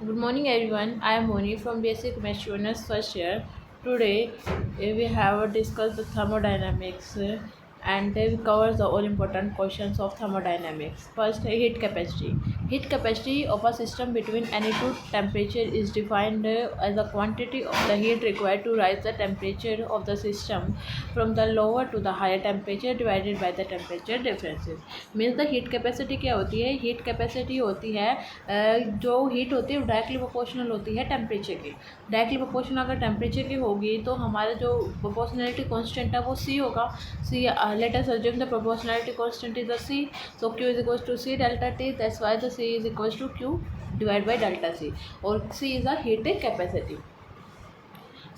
Good morning, everyone. I am Moni from Basic Chemistry Honors first year. Today, we have discussed the thermodynamics and we cover the all important questions of thermodynamics. First, heat capacity. Heat capacity of a system between any two temperature is defined as the quantity of the heat required to rise the temperature of the system from the lower to the higher temperature divided by the temperature differences. Means the heat capacity क्या होती है? Heat capacity होती है जो heat होती है वो directly proportional होती है टेम्परेचर की। डायरेक्टली प्रोपोर्शनल अगर टेम्परेचर की होगी तो हमारा जो प्रोपोर्शनलिटी कांस्टेंट है वो सी होगा। C let us assume the proportionality constant is the C, so Q is equals to C delta T, that's why the C is equals to Q divide by delta C, और C is a heat capacity.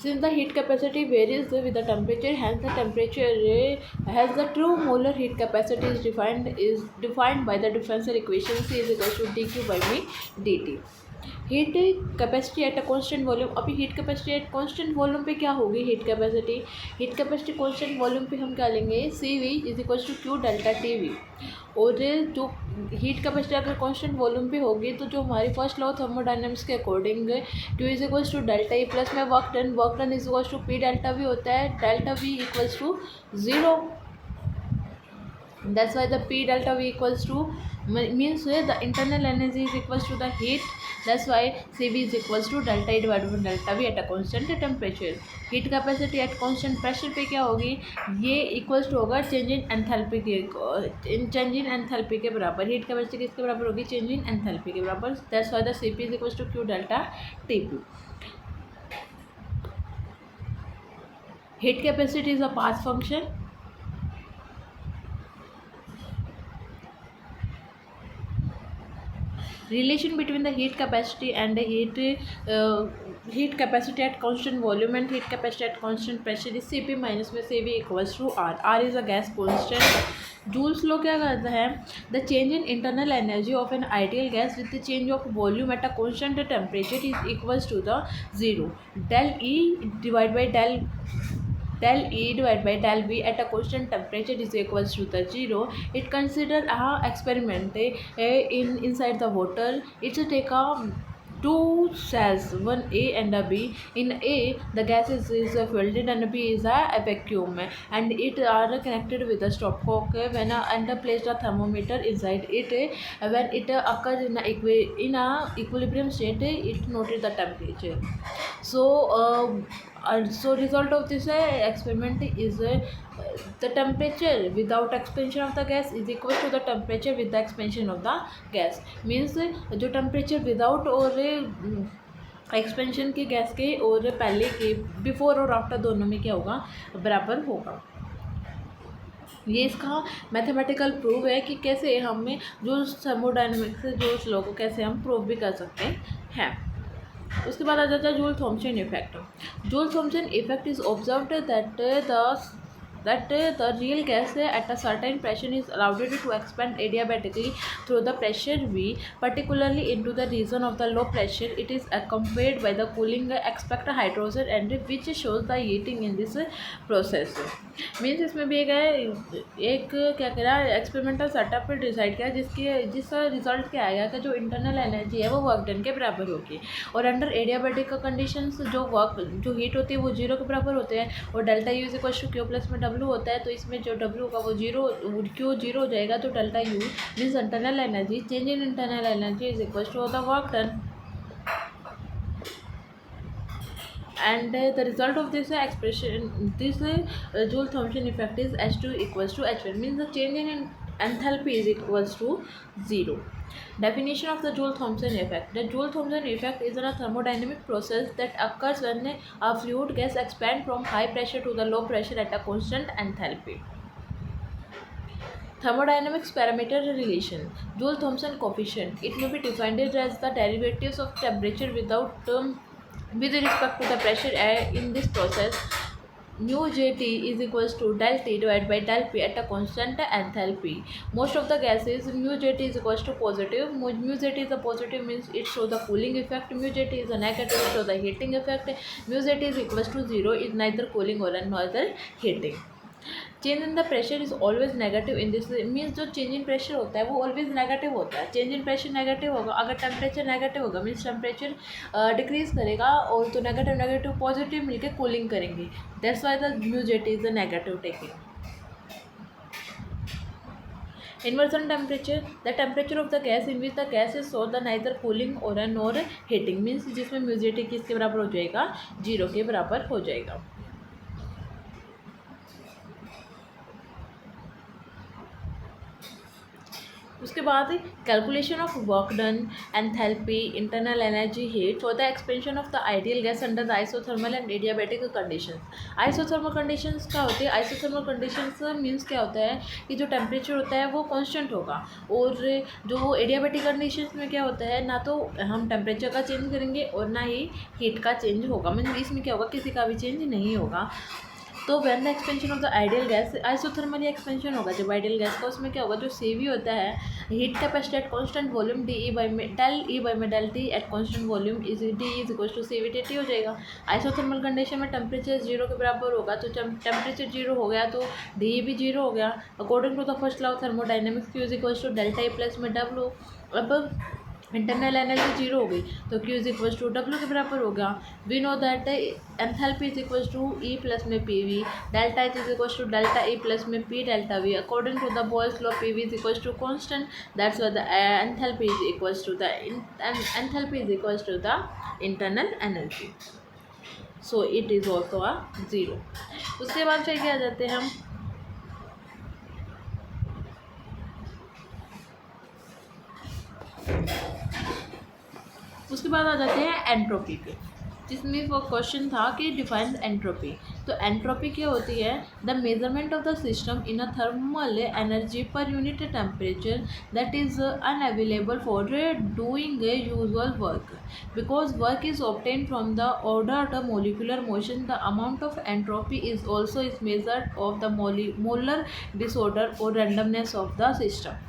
Since the heat capacity varies with the temperature, hence the temperature has the true molar heat capacity is defined by the differential equation C is equal to dq by v dt. Heat capacity at a constant volume. अभी heat capacity at constant volume पे क्या होगी? Heat capacity constant volume पे हम क्या लेंगे? C V is equals to Q delta T V. और जो हीट कैपेसिटी अगर कांस्टेंट वॉल्यूम पे होगी तो जो हमारी फर्स्ट लॉ थर्मोडायनेमिक्स के according Q is equals to delta E plus में work done is equals to P delta V होता है. Delta V equals to zero. That's why the P delta V equals to means the internal energy is equals to the heat. That's why CV is equals to delta E divided by delta V at a constant temperature. Heat capacity at constant pressure पे क्या होगी? ये equals to होगा change in enthalpy के बराबर. Heat capacity किसके बराबर होगी? चेंज इन एंथैल्पी के बराबर. That's why the CP is equals to Q delta TP. Heat capacity is a path function. Relation between the heat capacity and the heat capacity at constant volume and heat capacity at constant pressure is Cp minus में Cv equals to R. R is a gas constant. Joule's law क्या कहता है? The change in internal energy of an ideal gas with the change of volume at a constant temperature is equals to the zero. Del E divide by del E divided by del V at a constant temperature is equals to the zero. It consider a experiment inside the water. It's take a two cells, one A and a B. In A the gas is filled and B is a vacuum, and it are connected with a stopcock. When and placed a thermometer inside it, when it occurs in a equilibrium state, it noted the temperature. So result of this experiment is the temperature without expansion of the gas is equal to the temperature with the expansion of the gas. Means जो temperature without और expansion के gas के और पहले के before और after दोनों में क्या होगा? बराबर होगा. ये इसका मैथमेटिकल प्रूव है कि कैसे हमें जो थर्मोडायनेमिक्स जो लॉ को कैसे हम प्रूव भी कर सकते हैं. उसके बाद आ जाता है joule Thompson effect. Joule Thompson effect is observed that the real gas at a certain pressure is allowed to expand adiabatically through the pressure V, particularly into the region of the low pressure. It is accompanied by the cooling expect hydrogen and which shows the heating in this process. Means इसमें भी एक क्या कह रहा है experimental setup पर decide किया जिसका रिजल्ट क्या आएगा कि जो इंटरनल एनर्जी है वो वर्क डन के बराबर होगी. और अंडर एडियाबैटिक कंडीशंस जो हीट होती है वो जीरो के बराबर होते हैं. और delta U is equal to Q plus में डब्ल्यू होता है. तो इसमें जो डब्ल्यू होगा वो जीरो, क्यू जीरो हो जाएगा. तो delta U means internal energy, change in internal energy is equal to the work done. And the result of this expression, this Joule Thomson effect is H2 equals to H1, means the change in enthalpy is equals to 0. Definition of the Joule Thomson effect. The Joule Thomson effect is a thermodynamic process that occurs when a fluid gas expands from high pressure to the low pressure at a constant enthalpy. Thermodynamics parameter relation. Joule Thomson coefficient. It may be defined as the derivatives of temperature with respect to the pressure in this process. Mu Jt is equals to del T divided by del P at a constant enthalpy. Most of the gases mu Jt is equals to positive. Mu Jt is a positive means it shows the cooling effect. Mu Jt is a negative, shows the heating effect. Mu Jt is equals to 0 is neither cooling or neither heating. Change in the pressure is always negative in this means जो change in pressure होता है वो always negative होता है। Change in pressure negative होगा, अगर temperature negative होगा means temperature decrease करेगा, और तो नेगेटिव नेगेटिव पॉजिटिव मिलकर कूलिंग करेंगे। That's why the mu JT is the negative taking. Inversion temperature, the temperature of the gas in which the gas is so the neither cooling or nor heating means जिसमें म्यूजिटी किसके बराबर हो जाएगा, zero के बराबर हो जाएगा। उसके बाद calculation of work done, enthalpy, internal energy, heat for the expansion of the ideal gas under the isothermal and adiabatic conditions. Isothermal conditions क्या होती है? आइसोथर्मल कंडीशंस मीन्स क्या होता है कि जो टेम्परेचर होता है वो कांस्टेंट होगा, और जो एडियाबैटिक कंडीशंस में क्या होता है, ना तो हम टेम्परेचर का चेंज करेंगे और ना ही हीट का चेंज होगा, मीन्स इसमें क्या होगा, किसी का भी चेंज नहीं होगा। तो when the expansion of the ideal gas, isothermal expansion होगा जब आइडियल गैस का, उसमें क्या होगा, जो CV होता है heat capacity at constant volume DE by में del T at constant volume is DE is equal to CVT हो जाएगा। आइसोथर्मल कंडीशन में टेम्परेचर जीरो के बराबर होगा, तो जब टेम्परेचर जीरो हो गया तो DE भी जीरो हो गया। According to the first law of thermodynamics Q is equal to delta E plus में W। अब इंटरनल एनर्जी जीरो हो गई तो Q is equal to W के बराबर होगा। We know that enthalpy is equal to E plus में PV, delta H is equal to delta E plus में P delta V। According to the Boyle's law PV is equal to constant, that's why the enthalpy is equal to the internal energy, so it is also a zero. उसके बाद फिर क्या आ जाते हैं हम, उसके बाद आ जाते हैं एंट्रोपी पे, जिसमें वो क्वेश्चन था कि डिफाइन एंट्रोपी। तो एंट्रोपी क्या होती है? The measurement of the system in a thermal energy per unit temperature that is unavailable for doing a usual work because work is obtain from the order the molecular motion. The amount of entropy is also is measured of the molar disorder और randomness of the system.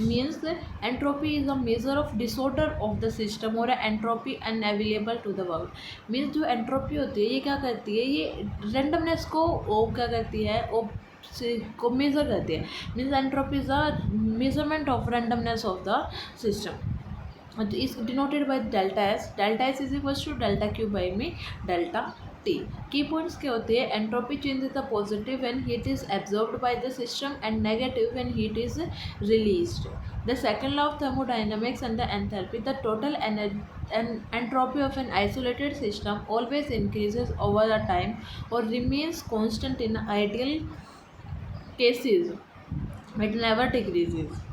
means that entropy is a measure of disorder of the system or entropy unavailable to the world। means जो entropy होती है ये क्या करती है, ये randomness को क्या करती है, को मेज़र करती है। means entropy is a measurement of randomness of the system, is denoted by delta S। delta S is equals to delta Q by में delta T। की पॉइंट्स क्या होते हैं? Entropy change is the positive when heat is absorbed by the system and negative when heat is released. The second law of thermodynamics and the enthalpy, the total entropy of an isolated system always increases over the time or remains constant in ideal cases, it never decreases।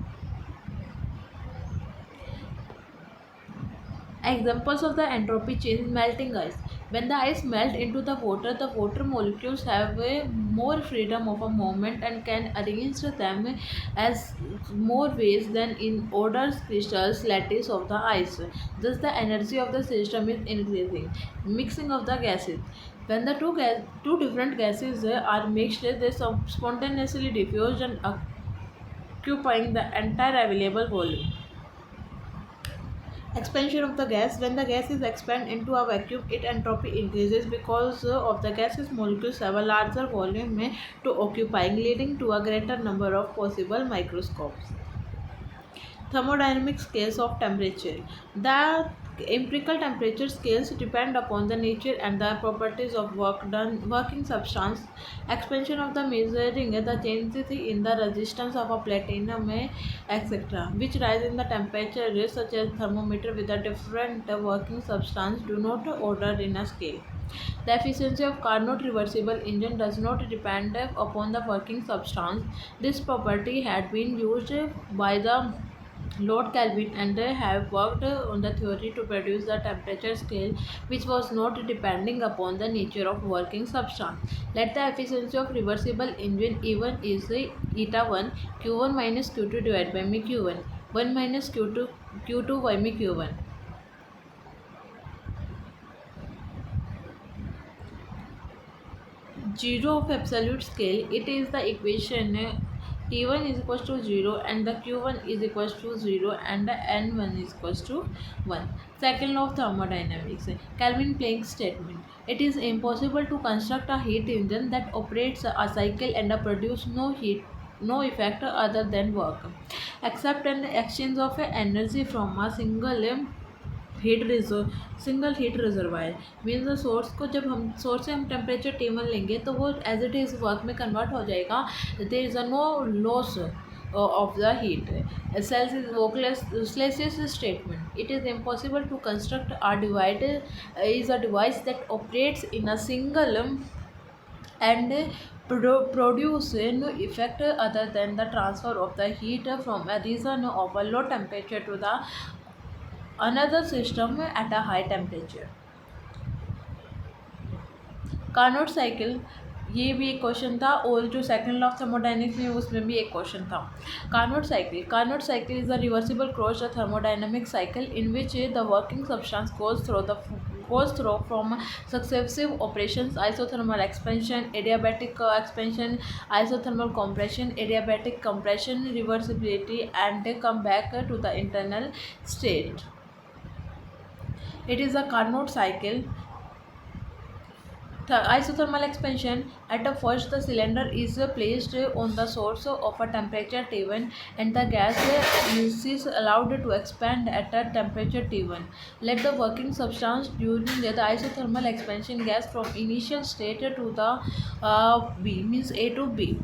Examples of the entropy change: melting ice. When the ice melts into the water molecules have a more freedom of a movement and can arrange them as more ways than in ordered crystals lattice of the ice. Thus, the energy of the system is increasing. Mixing of the gases. When the two different gases are mixed, they spontaneously diffuse and occupying the entire available volume। Expansion of the gas. When the gas is expanded into a vacuum, its entropy increases because of the gas's molecules have a larger volume to occupying, leading to a greater number of possible microscopes। Thermodynamic scales of temperature. The empirical temperature scales depend upon the nature and the properties of working substance, expansion of the measuring the changes in the resistance of a platinum, etc., which rise in the temperature, such as thermometer with a different working substance, do not order in a scale। The efficiency of Carnot reversible engine does not depend upon the working substance. This property had been used by the Lord Kelvin and have worked on the theory to produce the temperature scale which was not depending upon the nature of working substance. Let the efficiency of reversible engine E1 is eta 1 Q1 minus Q2 divided by me Q1 1 minus Q2 by me Q1। Zero of absolute scale, it is the equation T1 is equals to 0 and the Q1 is equals to 0 and the N1 is equals to 1. Second law of thermodynamics, Kelvin-Planck statement. It is impossible to construct a heat engine that operates a cycle and produce no effect other than work, except an exchange of energy from a heat reserve single heat reservoir means source को जब हम source से हम temperature table लेंगे तो वो as it is work में convert हो जाएगा. There is a no loss of the heat. Celsius statement. It is impossible to construct a device that operates in a single and produce no effect other than the transfer of the heat from a region of a low temperature to the another system at a high temperature. Carnot cycle, ये भी एक question था और जो second law of thermodynamics में उसमें भी एक क्वेश्चन था. Carnot cycle is a reversible closed thermodynamic cycle in which the working substance goes through from successive operations: isothermal expansion, adiabatic expansion, isothermal compression, adiabatic compression, reversibility, and come back to the internal state. It is a Carnot cycle. The isothermal expansion, at first the cylinder is placed on the source of a temperature T1 and the gas is allowed to expand at a temperature T1. Let the working substance during the isothermal expansion gas from initial state to the B, means A to B.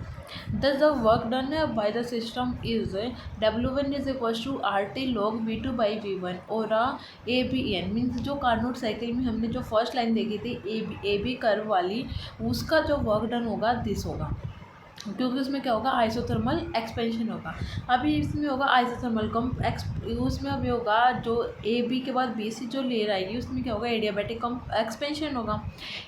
Thus the work done by the system is W1 is equals to RT log V2 by V1 और ABN means जो Carnot cycle में हमने जो first line देखी थी A B curve वाली, उसका जो वर्क डन होगा दिस होगा, क्योंकि उसमें क्या होगा आइसोथर्मल एक्सपेंशन होगा. अभी इसमें होगा आइसोथर्मल कम उसमें अभी होगा जो ए बी के बाद बी सी जो लेयर आएगी उसमें क्या होगा एडियाबैटिक कम एक्सपेंशन होगा.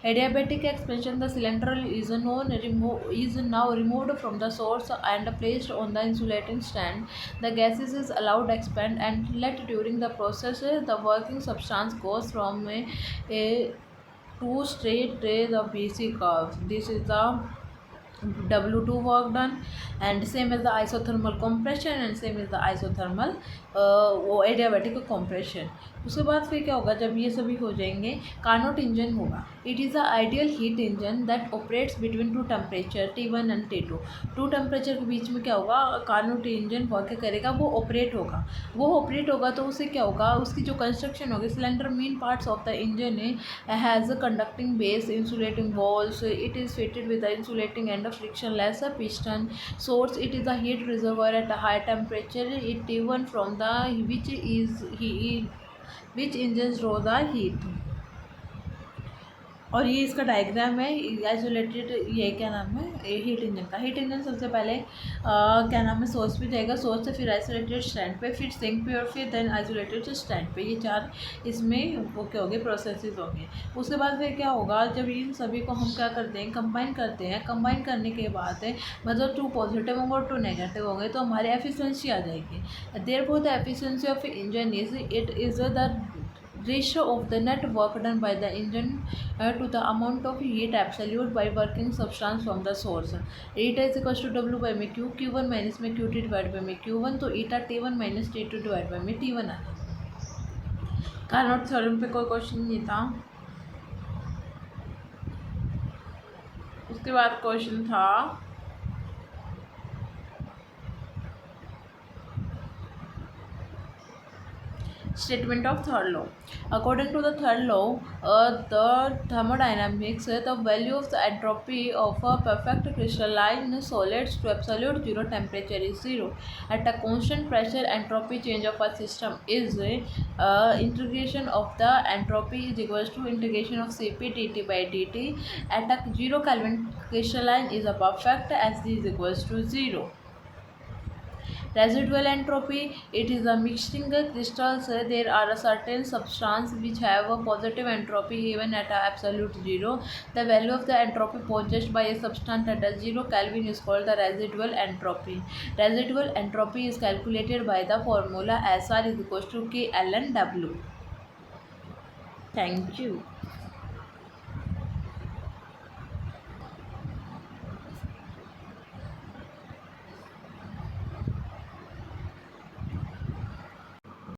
Adiabatic expansion the cylinder is now removed from the source and placed on the insulating stand. The gases is allowed expand and let during the process the working substance goes from A to straight the B C curve. This is the W2 work done and same as the isothermal compression and same as the isothermal adiabatic compression. उसके बाद फिर क्या होगा जब ये सभी हो जाएंगे, कार्नोट इंजन होगा. It is a ideal heat engine that operates between two temperature T1 and T2. Two temperature के बीच में क्या होगा कार्नोट इंजन वर्क करेगा, वो ऑपरेट होगा. तो उससे क्या होगा, उसकी जो कंस्ट्रक्शन होगी, cylinder main parts of the engine has a conducting base, insulating walls, it is fitted with the insulating and frictionless piston. Source, it is a heat reservoir at a high temperature. It T1 from the which engines draw the heat. और ये इसका diagram है isolated, ये क्या नाम है heat engine का. Heat engine सबसे पहले क्या नाम है सोर्स पे जाएगा, सोर्स से फिर आइसोलेटेड स्टैंड पे, फिर सिंक पे और फिर देन आइसोलेटेड स्टैंड पे. ये चार इसमें वो क्या होंगे प्रोसेसेस होंगे. उसके बाद फिर क्या होगा जब इन सभी को हम क्या करते हैं कंबाइन करने के बाद मतलब टू पॉजिटिव होंगे और टू नेगेटिव होंगे तो हमारी एफिशिएंसी आ जाएगी. Therefore the efficiency of engine is the ratio of the net work done by the engine to the amount of heat absolute by working substance from the source. Eta is equals to W by m Q, Q1 minus में QT divided by m Q1, तो eta T1 minus T2 divided by m T1 आ गया. Carnot theorem पे कोई question नहीं था. उसके बाद question था statement of third law. According to the third law, the thermodynamics, the value of the entropy of a perfect crystalline solids to absolute zero temperature is zero. At a constant pressure, entropy change of a system is integration of the entropy is equals to integration of Cp dt by dt. At a 0 Kelvin crystalline is a perfect as is equals to 0. Residual entropy, it is a mixing crystals. There are a certain substance which have a positive entropy even at a absolute zero. The value of the entropy possessed by a substance at a 0 Kelvin is called the residual entropy. Residual entropy is calculated by the formula SR is equals to K ln W. Thank you.